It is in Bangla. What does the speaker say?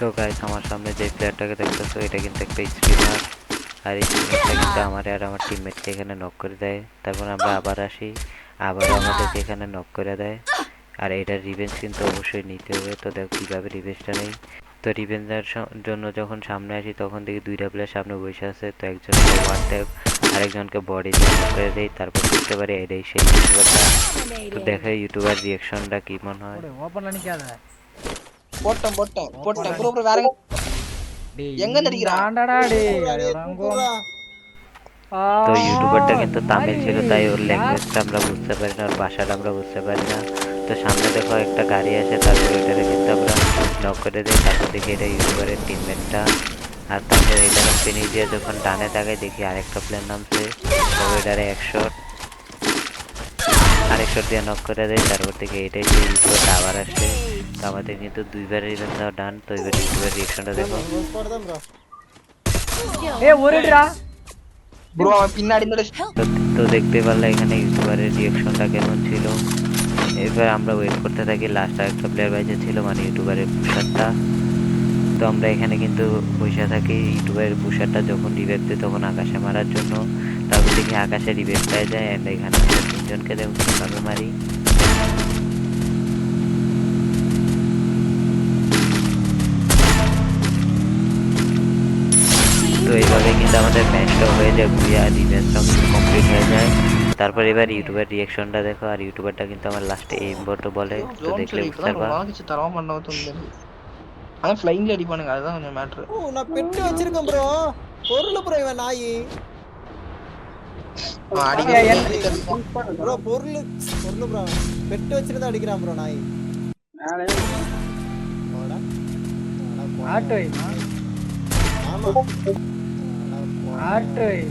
তো গাইস আমার সামনে যে প্লেয়ারটাকে দেখতেছো এটা কিন্তু একটা স্পিনার। আর এই স্পিনারটা কিন্তু আমার আর আমার টিমমেটকে এখানে নক করে দেয়। তারপর আমরা আবার আসি, আবারও আমাদেরকে এখানে নক করে দেয়। আর এটার রিভেঞ্জ কিন্তু অবশ্যই নিতে হবে। তো দেখো কীভাবে রিভেঞ্জটা নেই। তো রিভেঞ্জের জন্য যখন সামনে আসি তখন দেখি দুইটা প্লেয়ার সামনে বসে আছে। তো একজনকে ওয়ান ট্যাপ আরেকজনকে বডি দিয়ে knock করে দেই। তারপর বুঝতে পারি এটাই সেই ইউটিউবারটা। তো দেখে ইউটিউবার রিয়াকশনটা কি মনে হয়। ஓப்பன்ல நிக்காத போட்டேன் போட்டேன் போட்டேன் ப்ரோ ப்ரோ வேற டேய் எங்க நடிக்கிறான் ஆண்டாடா டேய் அடங்கோ তো ইউটিউবারটা কিন্তু তামিল ছিল, আরে তাই ওর यार ল্যাঙ্গুয়েজটা আমরা বুঝতে পারি না, ওর ভাষাটা আমরা বুঝতে পারি না। তো সামনে দেখো একটা গাড়ি আসে, তারপর এটারে কিন্তু আমরা নক করে দিই। তারপর দেখি এটা ইউটিউবারের টিমমেটটা। আর তারপর এটার ফিনিশ দিয়ে যখন ডানে তাকাই দেখি আরেকটা প্লেয়ার নামছে। তবে এটারে আরেক শট দিয়ে নক করে দেয়। তারপর থেকে এটাই যে ইউটিউবারটা আবার আসে। তো আমাদের কিন্তু দুইবার ইভেন্ট দেওয়া ডান। তো এবার ইউটিউবের রিয়েকশনটা দেখো। ஏ ஒருடா ப்ரோ அவன் பின்னாடி இருந்து তো তো দেখতে পারলে এখানে ইউটিউবারের রিয়েকশনটা কেমন ছিল। এরপর আমরা ওয়েট করতে থাকি, লাস্ট আরেকটা প্লেয়ার বাইচে ছিল, মানে ইউটিউবারের পুষারটা। তো আমরা এখানে কিন্তু বসে থাকি ইউটিউবারের পুষারটা যখন রিভেভ দেয় তখন আকাশে মারার জন্য। তারপর দেখি আকাশে রিভেভ পেয়ে যায়। অ্যান্ড এখানে আমরা তিনজনকে দেখো কীভাবে মারি। তো এইভাবে কিন্তু আমাদের ম্যাচটা হয়ে যায়, ভুইয়া রিভেঞ্জটাও কিন্তু কমপ্লিট হয়ে যায়। তারপর এবার ইউটিউবের রিয়েকশনটা দেখো। আর ইউটিউবারটা কিন্তু আমার লাস্টে এইম বট বলে, তো ஜோன் দেখলে சொல்லி বুঝতে இப்பதான் ரொம்ப পারবা। நாளைக்கு தரவா பண்ண வந்து அவன் ஃப்ளைங்ல அடிப்பானுங்க அதுதான் கொஞ்சம் மேட்ரு ஓ நான் பெட்டு வச்சிருக்கேன் ப்ரோ பொருள் ப்ரோ இவன் நாயி அடிக்க ப்ரோ பொருள் பொருள் ப்ரோ பெட்டு வச்சிருந்தா அடிக்கிறான் ப்ரோ நாய் போடா. போடா, போடா. ஆட்டோய் ஆமா போடா, போடா. ஆட்டோய்